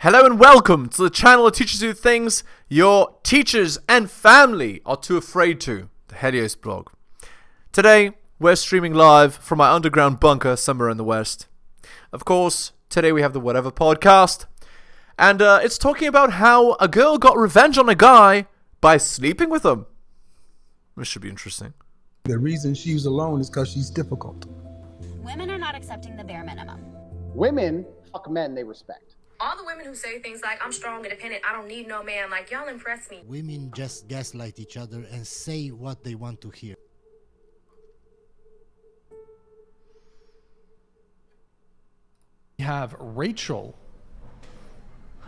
Hello and welcome to the channel that teaches you things your teachers and family are too afraid to, the Helios blog. Today, we're streaming live from my underground bunker somewhere in the West. Of course, today we have the Whatever podcast, and it's talking about how a girl got revenge on a guy by sleeping with him. This should be interesting. The reason she's alone is because she's difficult. Women are not accepting the bare minimum. Women fuck men they respect. All the women who say things like, I'm strong, independent, I don't need no man, like, y'all impress me. Women just gaslight each other and say what they want to hear. We have Rachel.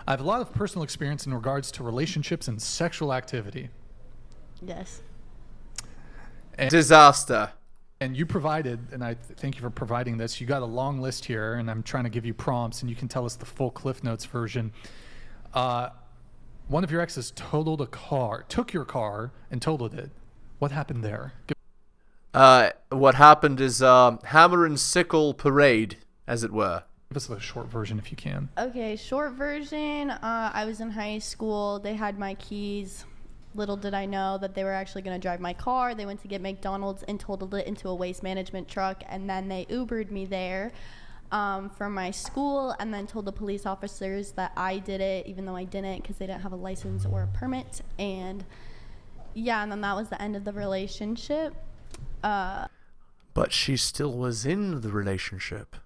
I have a lot of personal experience in regards to relationships and sexual activity. Yes. Disaster. And you provided, and I thank you for providing this, you got a long list here, and I'm trying to give you prompts, and you can tell us the full Cliff Notes version. One of your exes totaled a car, took your car, and totaled it. What happened there? What happened is hammer and sickle parade, as it were. Give us the short version if you can. Okay, short version. I was in high school. They had my keys. Little did I know that they were actually going to drive my car. They went to get McDonald's and totaled it into a waste management truck, and then they Ubered me there from my school, and then told the police officers that I did it, even though I didn't, because they didn't have a license or a permit. And yeah, and then that was the end of the relationship. But she still was in the relationship.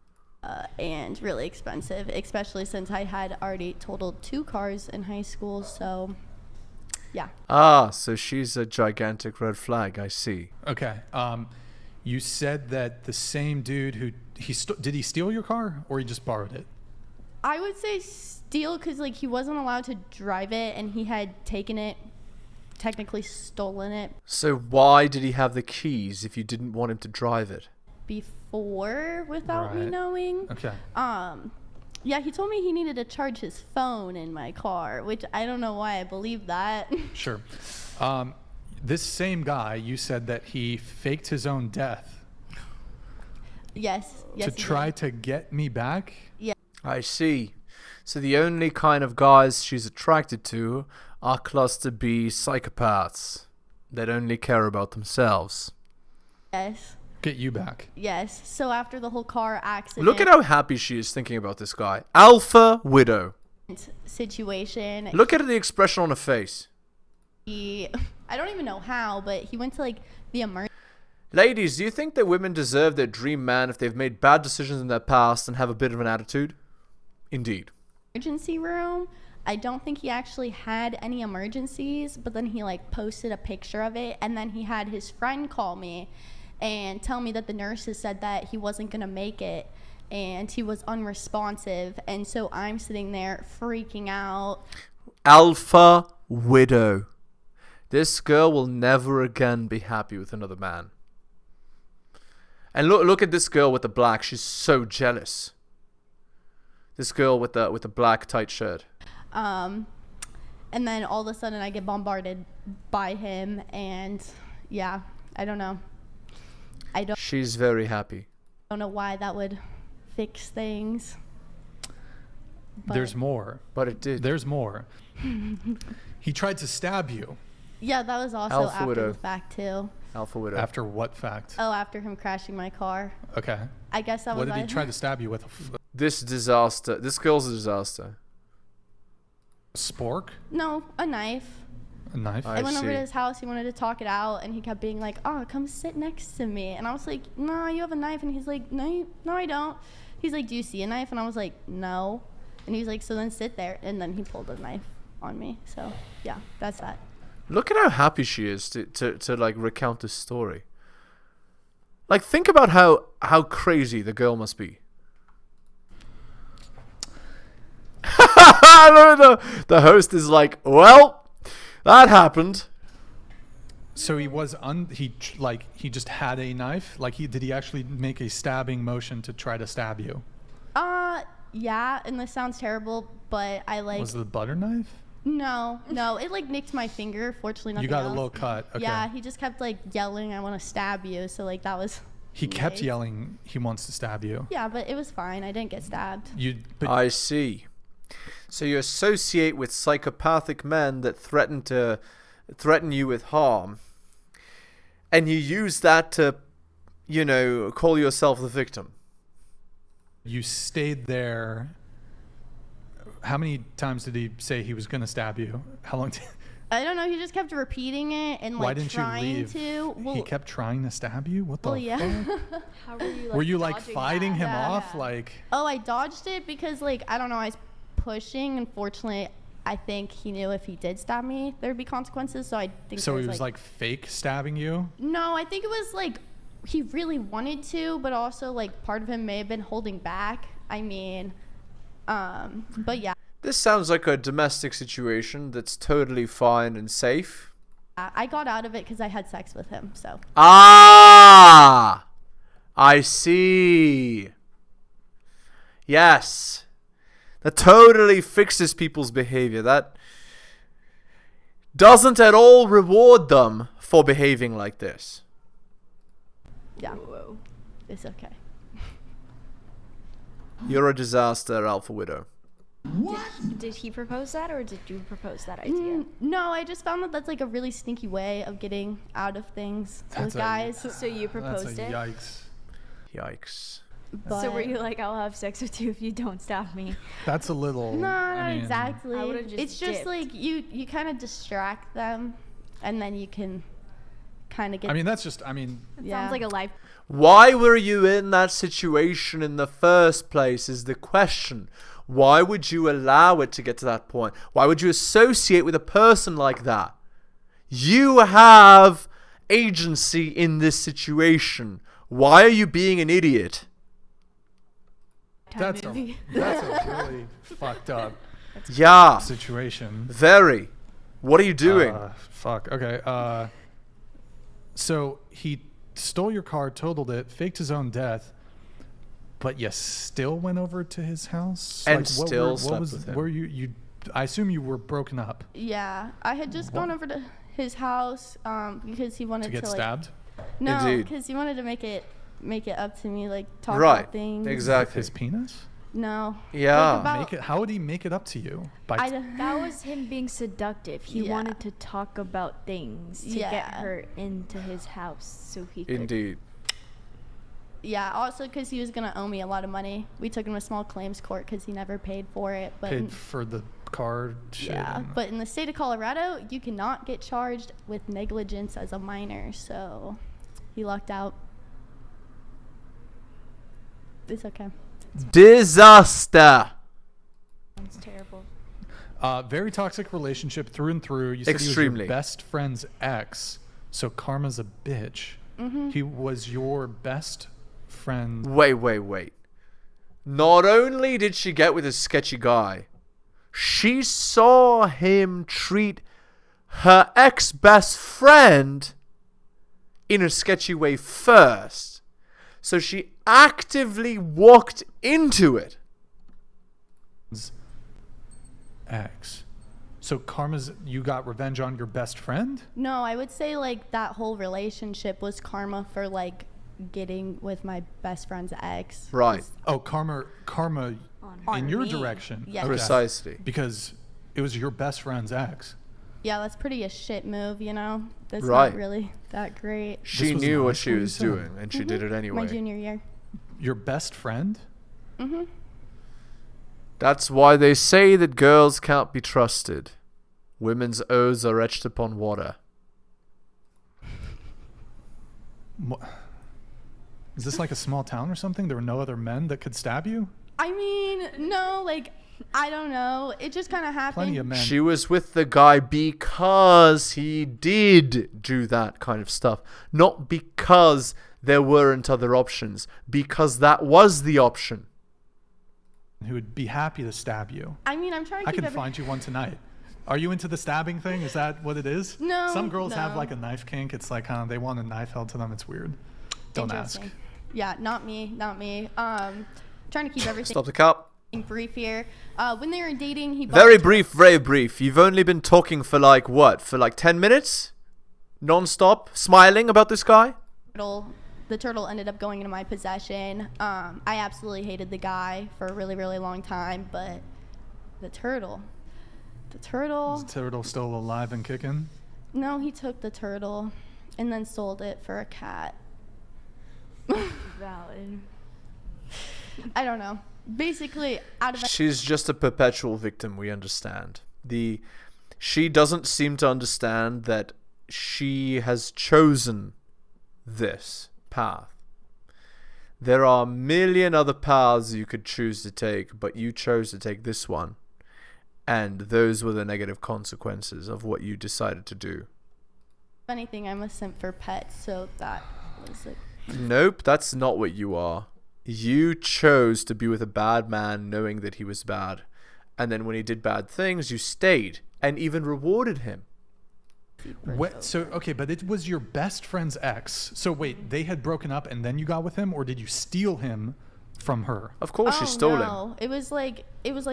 And really expensive, especially since I had already totaled 2 cars in high school, so yeah. Ah, so she's a gigantic red flag, I see. Okay. You said that the same dude who, did he steal your car, or he just borrowed it? I would say steal, because like he wasn't allowed to drive it, and he had taken it, technically stolen it. So why did he have the keys if you didn't want him to drive it? Before, without me knowing. Okay. Yeah, he told me he needed to charge his phone in my car, which I don't know why I believe that. Sure. This same guy, you said that he faked his own death. Yes. To try to get me back? Yeah. I see. So the only kind of guys she's attracted to are cluster B psychopaths that only care about themselves. Yes. Get you back. Yes. So after the whole car accident. Look at how happy she is thinking about this guy. Alpha widow. Situation. Look at the expression on her face. I don't even know how, but he went to like the emergency. Ladies, do you think that women deserve their dream man if they've made bad decisions in their past and have a bit of an attitude? Indeed. Emergency room. I don't think he actually had any emergencies, but then he like posted a picture of it, and then he had his friend call me and tell me that the nurses said that he wasn't going to make it and he was unresponsive. And so I'm sitting there freaking out. Alpha widow. This girl will never again be happy with another man. And look at this girl with the black. She's so jealous. This girl with the black tight shirt. And then all of a sudden I get bombarded by him, and yeah, I don't know. She's very happy. I don't know why that would fix things. But There's more. But it did. There's more. He tried to stab you. yeah, that was also Alpha after widow. the fact too. Alpha widow. After what fact? Oh, after him crashing my car. Okay. I guess that was. What did he try to stab you with? This disaster. This girl's a disaster. A spork? No, a knife. A knife? I went over see. to his house. He wanted to talk it out, and he kept being like, "Oh, come sit next to me." And I was like, "No, you have a knife." And he's like, "No, no, I don't." He's like, "Do you see a knife?" And I was like, "No." And he's like, "So then sit there." And then he pulled a knife on me. So yeah, that's that. Look at how happy she is to like recount this story. Like, think about how crazy the girl must be. The host is like, well, that happened. So he was he just had a knife? Like did he actually make a stabbing motion to try to stab you? Yeah, and this sounds terrible, but I like. Was it a butter knife? No, it like nicked my finger. Fortunately, nothing You got else. a little cut. Okay. Yeah, he just kept like yelling, "I want to stab you." So like that was. He kept nice. yelling he wants to stab you. Yeah, but it was fine. I didn't get stabbed. But I see. So you associate with psychopathic men that threaten you with harm, and you use that to, you know, call yourself the victim. You stayed there. How many times did he say he was going to stab you? How long? I don't know. He just kept repeating it and like Why didn't trying you leave? to. Well, He kept trying to stab you. What the well, yeah. fuck? How were you? Like, Were you like dodging fighting that? him Yeah. off? Like, Oh, I dodged it because like I don't know. I was pushing. Unfortunately, I think he knew if he did stab me, there'd be consequences. So I think. so there he was like fake stabbing you? No, I think it was like he really wanted to, but also like part of him may have been holding back. I mean, but yeah. This sounds like a domestic situation that's totally fine and safe. I got out of it because I had sex with him. So. Ah, I see. Yes. That totally fixes people's behavior. That doesn't at all reward them for behaving like this. Yeah. Whoa. It's okay. You're a disaster, Alpha Widow. Did he propose that, or did you propose that idea? No, I just found that that's like a really sneaky way of getting out of things with guys. So you proposed it. Yikes. Yikes. But So were you like, I'll have sex with you if you don't stab me? That's a little. No, I not mean, exactly. I would've just It's just dipped. like you kind of distract them, and then you can kind of get. I mean, that's just. I mean, yeah. Sounds like a life. Why were you in that situation in the first place is the question. Why would you allow it to get to that point? Why would you associate with a person like that? You have agency in this situation. Why are you being an idiot? that's a really fucked up Yeah, situation. very. What are you doing? Fuck. Okay. So he stole your car, totaled it, faked his own death, but you still went over to his house And what still were, slept what was, with him. Were you? I assume you were broken up Yeah, I had just gone over to his house because he wanted to get like, stabbed. No, Indeed. because he wanted to make it up to me, like talk Right, about things. exactly. His penis. No. Yeah. Like, about, Make it. How would he make it up to you? By That was him being seductive. He Yeah. wanted to talk about things to get Yeah. her into his house so he could. Indeed. Yeah, also because he was gonna owe me a lot of money. We took him to small claims court because he never paid for it. But paid for the car shit. yeah, and- but in the state of Colorado, you cannot get charged with negligence as a minor. So he lucked out. It's okay. Disaster. Sounds terrible. Very toxic relationship through and through. You said he was Extremely. your best friend's ex, so karma's a bitch. He was your best friend. Wait. Not only did she get with a sketchy guy, she saw him treat her ex-best friend in a sketchy way first. So she actively walked into it. Ex. So karma's, you got revenge on your best friend? No, I would say like that whole relationship was karma for like getting with my best friend's ex. Right. Oh, karma On in your me. direction. Yeah. Okay. Precisely. Because it was your best friend's ex. Yeah, that's pretty a shit move, you know? That's Right. not really that great. She This was knew in what high she school, you was said? doing, and she did it My anyway. junior year. Your best friend? That's why they say that girls can't be trusted. Women's oaths are etched upon water. Is this like a small town or something? There were no other men that could stab you? I mean, no, like, I don't know. It just kind of happened. Plenty of men. She was with the guy because he did do that kind of stuff. Not because there weren't other options. Because that was the option. Who would be happy to stab you. I mean, I'm trying to I keep can find you one tonight. Are you into the stabbing thing? Is that what it is? No, Some girls have no. like a knife kink. It's like, they want a knife held to them. It's weird. Don't ask. Interesting. Yeah, not me. Trying to keep everything Stop the cap. brief here. When they were dating, he bought Very the brief, very brief. You've only been talking for like what? For like 10 minutes? Non-stop? Smiling about this guy? turtle. The turtle ended up going into my possession. I absolutely hated the guy for a really, really long time, but The turtle. The turtle. Is the turtle still alive and kicking? No, he took the turtle and then sold it for a cat. Valid. I don't know. Basically, out of She's just a perpetual victim, we understand. She doesn't seem to understand that she has chosen this path. There are a million other paths you could choose to take, but you chose to take this one. And those were the negative consequences of what you decided to do. anything, I'm a simp for pets, so that was like... Nope, that's not what you are. You chose to be with a bad man knowing that he was bad. And then when he did bad things, you stayed and even rewarded him. What? So, okay, but it was your best friend's ex. So wait, they had broken up and then you got with him, or did you steal him from her? Of course she stole him. No, it was like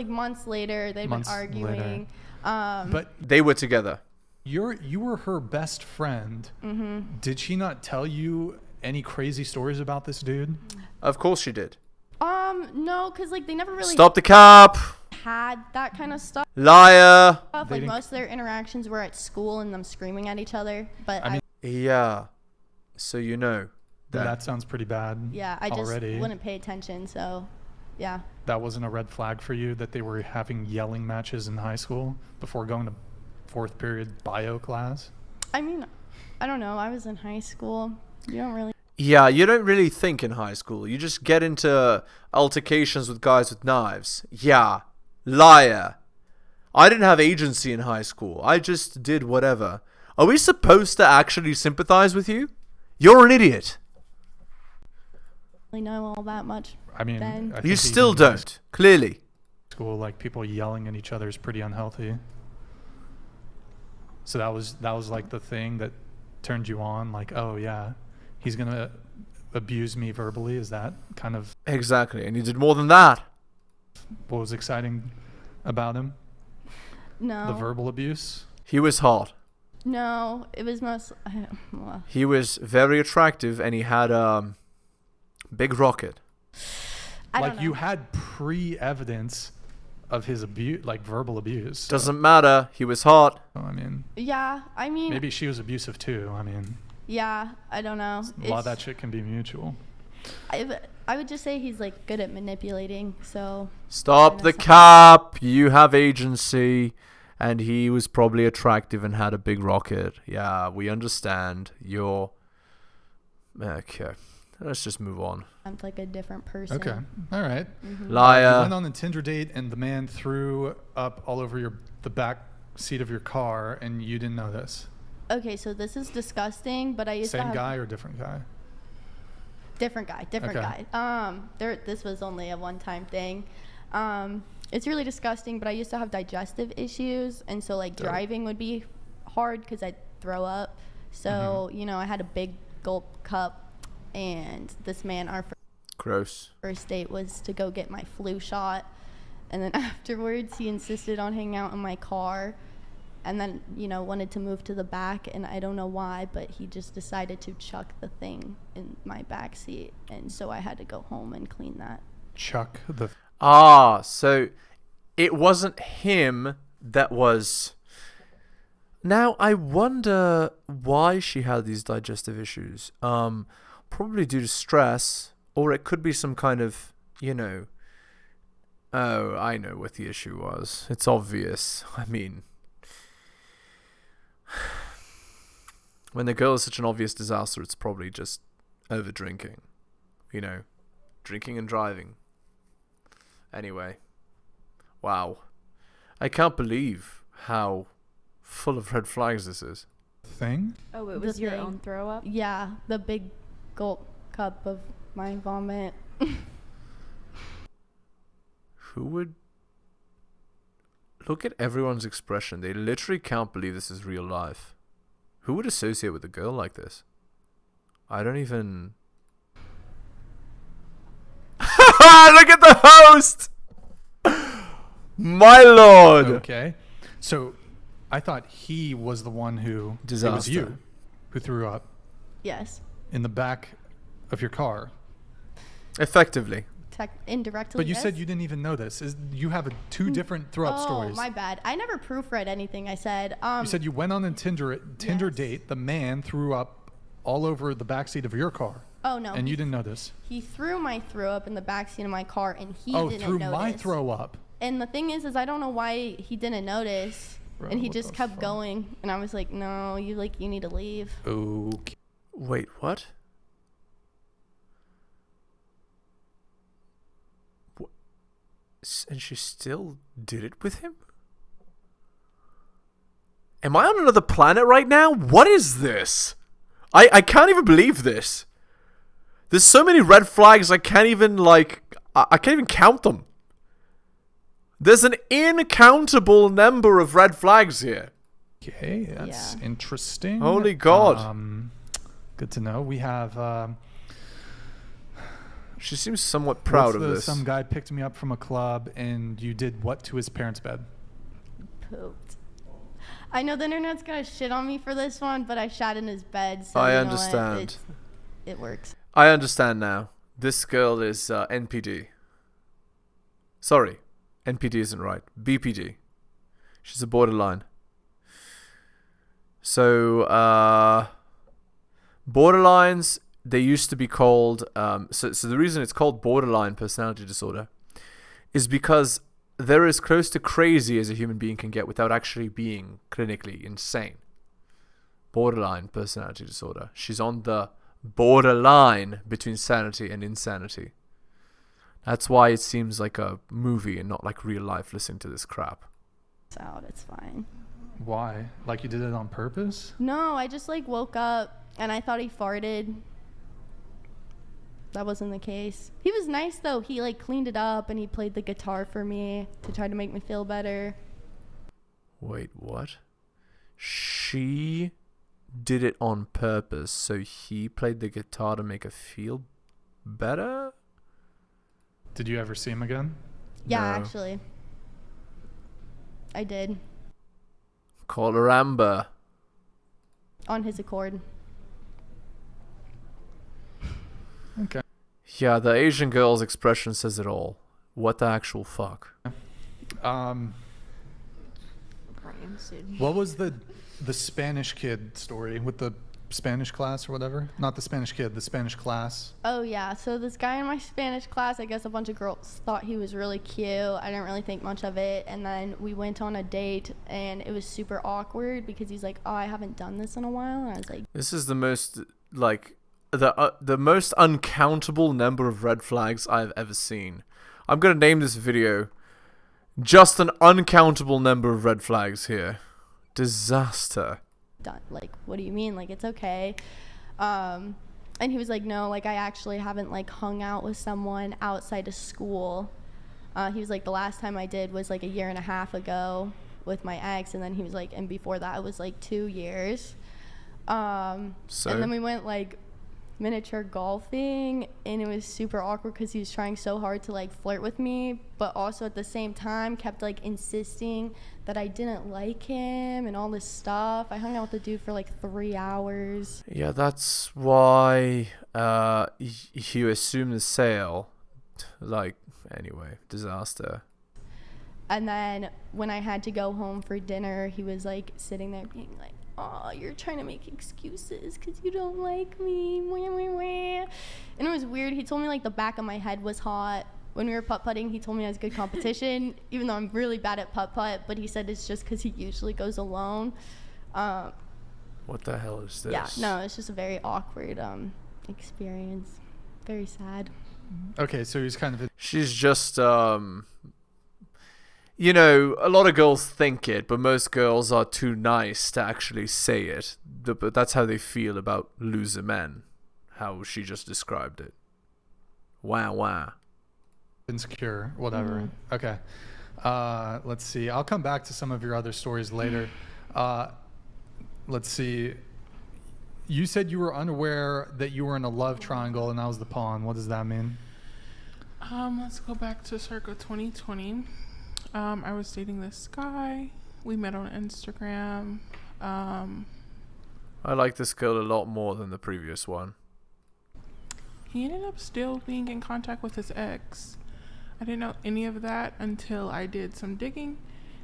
months later. They'd been arguing. But they were together. You were her best friend. Mm-hmm. Did she not tell you any crazy stories about this dude? Of course she did. No, because like they never really Stop the cap. had that kind of stuff. Liar. Like most of their interactions were at school and them screaming at each other. But I mean, yeah. So you know. That sounds pretty bad. Yeah, I just already. wouldn't pay attention. So, yeah. That wasn't a red flag for you that they were having yelling matches in high school before going to fourth period bio class? I mean, I don't know. I was in high school. You don't really. Yeah, you don't really think in high school. You just get into altercations with guys with knives. Yeah. Liar. I didn't have agency in high school. I just did whatever. Are we supposed to actually sympathize with you? You're an idiot. Really know all that much. I mean, then. I You think still even in don't. Clearly. School, like people yelling at each other is pretty unhealthy. So that was like the thing that turned you on. Like, oh yeah, he's gonna abuse me verbally. Is that kind of Exactly. And you did more than that. what was exciting about him? No. The verbal abuse. He was hot. No, it was most. Well, He was very attractive and he had a big rocket. I Like don't know. you had pre-evidence of his abuse, like verbal abuse. So, Doesn't matter. He was hot. I mean, Yeah, I mean. maybe she was abusive too. I mean, Yeah, I don't know. a lot of that shit can be mutual. I would just say he's like good at manipulating. So. Stop the cap. You have agency. And he was probably attractive and had a big rocket. Yeah, we understand. You're... Okay. Let's just move on. I'm like a different person. Okay, all right. Mm-hmm. Liar. You went on a Tinder date and the man threw up all over the back seat of your car, and you didn't know this. Okay, so this is disgusting, but I used to Same have guy or different guy? different guy. Okay. This was only a one-time thing. It's really disgusting, but I used to have digestive issues, and so like driving would be hard because I'd throw up. So you know, I had a big gulp cup, and this man, our Gross. first date was to go get my flu shot, and then afterwards he insisted on hanging out in my car, and then wanted to move to the back, and I don't know why, but he just decided to chuck the thing in my back seat, and so I had to go home and clean that. Chuck the... Ah, so it wasn't him that was... Now, I wonder why she had these digestive issues. Probably due to stress, or it could be some kind of, Oh, I know what the issue was. It's obvious. I mean... When the girl is such an obvious disaster, it's probably just over drinking. Drinking and driving. Anyway. Wow. I can't believe how full of red flags this is. thing? Oh, it The was your thing. own throw up? Yeah, the big gulp cup of my vomit. Who would... Look at everyone's expression. They literally can't believe this is real life. Who would associate with a girl like this? I don't even... Look at the host! My lord! Okay. So I thought he was the one who... It was Disaster. you who threw up Yes. in the back of your car. Effectively. indirectly. But you yes. said you didn't even know this. You have two different throw-up stories. Oh, my bad. I never proofread anything I said. You said you went on a Tinder Yes. date. The man threw up all over the backseat of your car. Oh, no. And you didn't know this. He threw my throw up in the backseat of my car, and he didn't threw notice. my throw up. And the thing is I don't know why he didn't notice. Bro, and he what just the kept fuck? going. And I was like, no, you need to leave. Okay. Wait, what? And she still did it with him? Am I on another planet right now? What is this? I can't even believe this. There's so many red flags I can't even I can't even count them. There's an incountable number of red flags here. Okay, that's interesting. Holy God. Good to know. We have She seems somewhat proud of this. Some guy picked me up from a club, and you did what to his parents' bed? Pooped. I know the internet's gonna shit on me for this one, but I shat in his bed. So I you know what? understand. It works. I understand now. This girl is NPD. Sorry, NPD isn't right. BPD. She's a borderline. So, borderlines, they used to be called... So the reason it's called borderline personality disorder is because they're as close to crazy as a human being can get without actually being clinically insane. Borderline personality disorder. She's on the borderline between sanity and insanity. That's why it seems like a movie and not like real life listening to this crap. It's out. It's fine. Why? Like you did it on purpose? No, I just woke up and I thought he farted. That wasn't the case. He was nice though. He cleaned it up and he played the guitar for me to try to make me feel better. Wait, what? She did it on purpose, so he played the guitar to make her feel better? Did you ever see him again? Yeah, No. actually. I did. Call her Amber. On his accord. Okay. Yeah, the Asian girl's expression says it all. What the actual fuck? What was the Spanish kid story with the Spanish class or whatever? Not the Spanish kid, the Spanish class. Oh yeah, so this guy in my Spanish class, I guess a bunch of girls thought he was really cute. I didn't really think much of it, and then we went on a date and it was super awkward because he's like, oh, I haven't done this in a while, and I was like, This is the most, the most uncountable number of red flags I've ever seen. I'm gonna name this video just an uncountable number of red flags here. Disaster. done. What do you mean? It's okay. And he was like, no, I actually haven't hung out with someone outside of school. He was like, the last time I did was a year and a half ago with my ex, and then he was like, and before that it was 2 years. And then we went miniature golfing, and it was super awkward because he was trying so hard to flirt with me, but also at the same time kept insisting that I didn't like him and all this stuff. I hung out with the dude for 3 hours. Yeah, that's why you assume the sale. Anyway, disaster. And then when I had to go home for dinner, he was sitting there being oh, you're trying to make excuses because you don't like me. And it was weird. He told me the back of my head was hot. When we were putt-putting, he told me I was good competition, even though I'm really bad at putt-putt, but he said it's just because he usually goes alone. What the hell is this? Yeah, no, it's just a very awkward experience. Very sad. Okay, so he's kind of... She's just, you know, a lot of girls think it, but most girls are too nice to actually say it. But that's how they feel about loser men. How she just described it. Wow. insecure, whatever. Okay. Let's see. I'll come back to some of your other stories later. Let's see. You said you were unaware that you were in a love triangle and I was the pawn. What does that mean? Let's go back to circa 2020. I was dating this guy. We met on Instagram. I like this girl a lot more than the previous one. he ended up still being in contact with his ex. I didn't know any of that until I did some digging,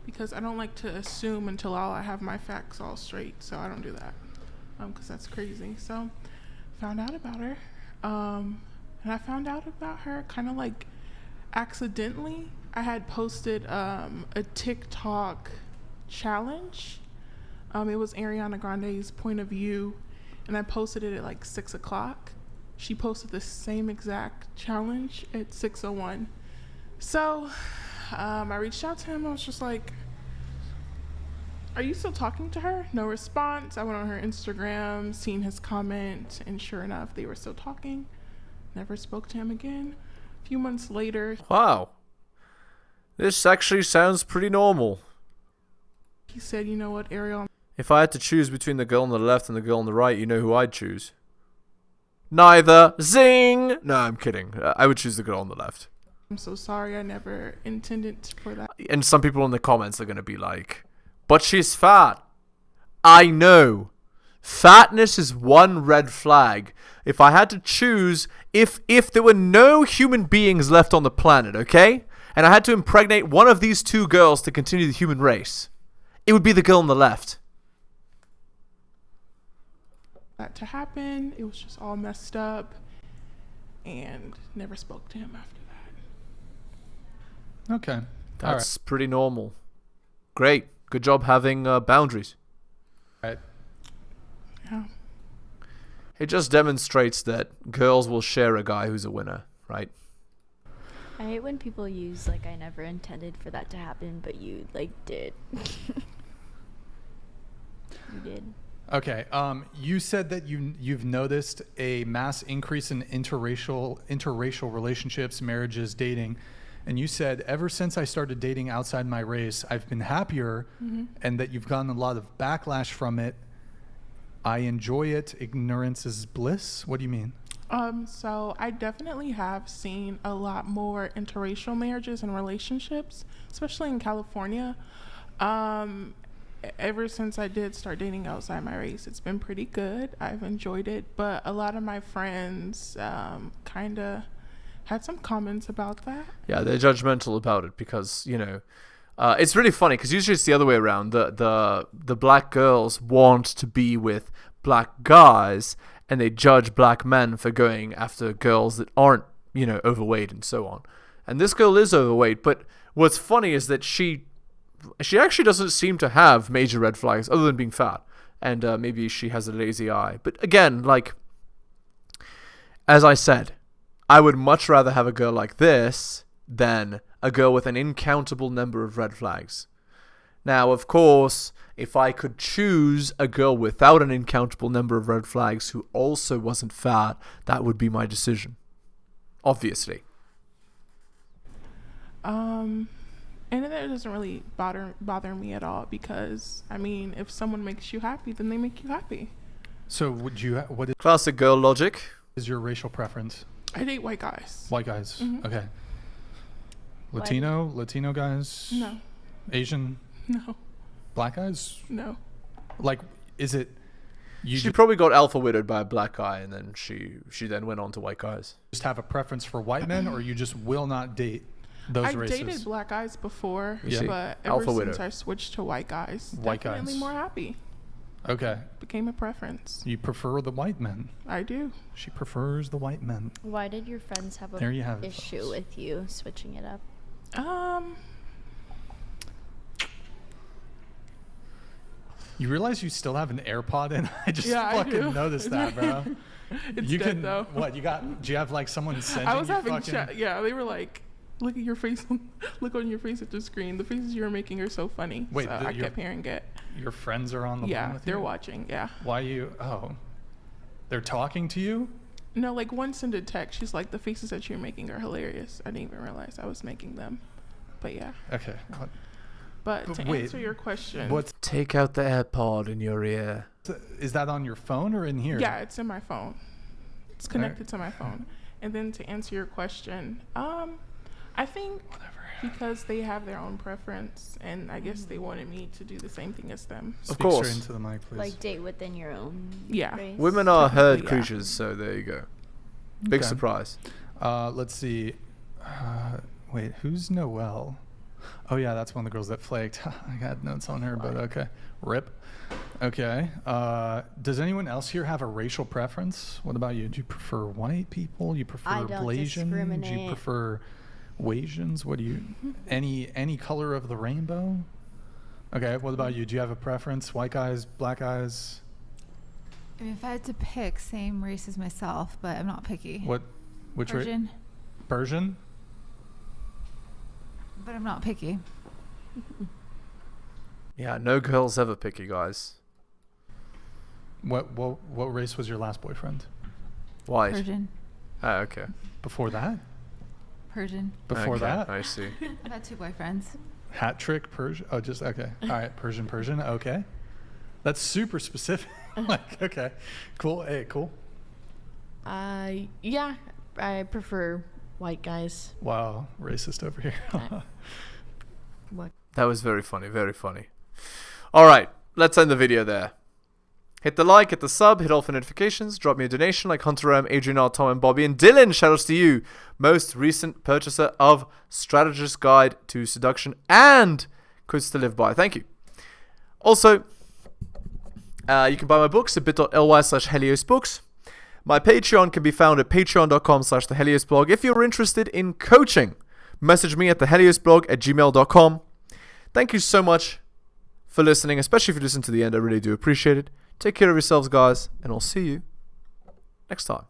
because I don't like to assume until I have my facts all straight, so I don't do that, because that's crazy. So found out about her, and I found out about her kind of like accidentally. I had posted a TikTok challenge. It was Ariana Grande's Point of View, and I posted it at like 6 o'clock. She posted the same exact challenge at 6:01. So I reached out to him. I was just like, are you still talking to her? No response. I went on her Instagram, seen his comment, and sure enough, they were still talking. Never spoke to him again. A few months later, Wow. This actually sounds pretty normal. he said, you know what, Ariel, If I had to choose between the girl on the left and the girl on the right, you know who I'd choose? Neither. Zing! No, I'm kidding. I would choose the girl on the left. I'm so sorry. I never intended for that. And some people in the comments are going to be like, but she's fat. I know. Fatness is one red flag. If I had to choose, if there were no human beings left on the planet, okay? And I had to impregnate one of these two girls to continue the human race, it would be the girl on the left. That to happen, it was just all messed up, and never spoke to him after that. Okay. That's pretty normal. Great. Good job having boundaries. Right. Yeah. It just demonstrates that girls will share a guy who's a winner, right? I hate when people use like I never intended for that to happen, but you like did. You did. Okay. You said that you've noticed a mass increase in interracial relationships, marriages, dating, and you said ever since I started dating outside my race, I've been happier, and that you've gotten a lot of backlash from it. I enjoy it. Ignorance is bliss. What do you mean? So I definitely have seen a lot more interracial marriages and relationships, especially in California. Ever since I did start dating outside my race, it's been pretty good. I've enjoyed it, but a lot of my friends kind of had some comments about that. Yeah, they're judgmental about it because, you know, it's really funny because usually it's the other way around. The black girls want to be with black guys, and they judge black men for going after girls that aren't, you know, overweight and so on. And this girl is overweight, but what's funny is that she actually doesn't seem to have major red flags other than being fat, and maybe she has a lazy eye. But again, like, as I said, I would much rather have a girl like this than a girl with an incountable number of red flags. Now, of course, if I could choose a girl without an incountable number of red flags who also wasn't fat, that would be my decision. Obviously. And that doesn't really bother me at all, because I mean, if someone makes you happy, then they make you happy. So would you? What is Classic girl logic. your racial preference? I date white guys. White guys. Mhm. Okay. Latino guys. No. Asian. No. Black guys. No. Like, is it? She probably got alpha widowed by a black guy, and then she then went on to white guys. Just have a preference for white men, or you just will not date those I races? dated black guys before, You see? but Alpha ever widow. since I switched to white guys, White definitely guys. more happy. Okay. Became a preference. You prefer the white men. I do. She prefers the white men. Why did your friends have There you a have it, issue folks. with you switching it up? You realize you still have an AirPod in? I just Yeah, I fucking do. noticed that, bro. It's you dead, can though. what? Do you have like someone sending I was you having fucking? chat. Yeah, they were like, "Look at your face. Look on your face at the screen. The faces you're making are so funny." Wait, so I kept hearing it. Your friends are on the line Yeah, with they're you? watching. Yeah. Why you? Oh, they're talking to you? No, like one sent a text. She's like, "The faces that you're making are hilarious." I didn't even realize I was making them. But yeah. Okay. But to wait, answer your question, Take out the AirPod in your ear. Is that on your phone or in here? yeah, it's in my phone. It's connected to my phone. And then to answer your question, I think because they have their own preference, and I guess they wanted me to do the same thing as them. Of Speak course. straight into the mic, please. Like date within your own Yeah. race? Women are herd yeah. creatures, so there you go. Big Okay. surprise. Let's see. Wait, who's Noelle? Oh yeah, that's one of the girls that flaked. I got notes on her, but okay. Rip. Okay. Does anyone else here have a racial preference? What about you? Do you prefer white people? You prefer I don't Blasian? Do you discriminate. prefer Wasians? What do you? Any color of the rainbow? Okay. What about you? Do you have a preference? White guys, black guys? I mean, if I had to pick, same race as myself, but I'm not picky. Which Persian? Persian? But I'm not picky. Yeah, no girls ever picky, guys. What race was your last boyfriend? White. Persian. Oh, okay. Before that? Persian. Before Okay, that? I see. I've had 2 boyfriends. Hat trick Persian? Oh, just okay. All right, Persian. Okay. That's super specific. Like, okay, cool. Hey, cool. Yeah, I prefer white guys. Wow, racist over here. What? That was very funny, very funny. All right, let's end the video there. Hit the like, hit the sub, hit all for notifications, drop me a donation like Hunter M, Adrian R, Tom and Bobby, and Dylan, shoutouts to you, most recent purchaser of Strategist Guide to Seduction and Quotes to Live By. Thank you. Also, you can buy my books at bit.ly/heliosbooks. My Patreon can be found at patreon.com/theheliosblog. If you're interested in coaching, message me at theheliosblog@gmail.com. Thank you so much for listening, especially if you listen to the end. I really do appreciate it. Take care of yourselves, guys, and I'll see you next time.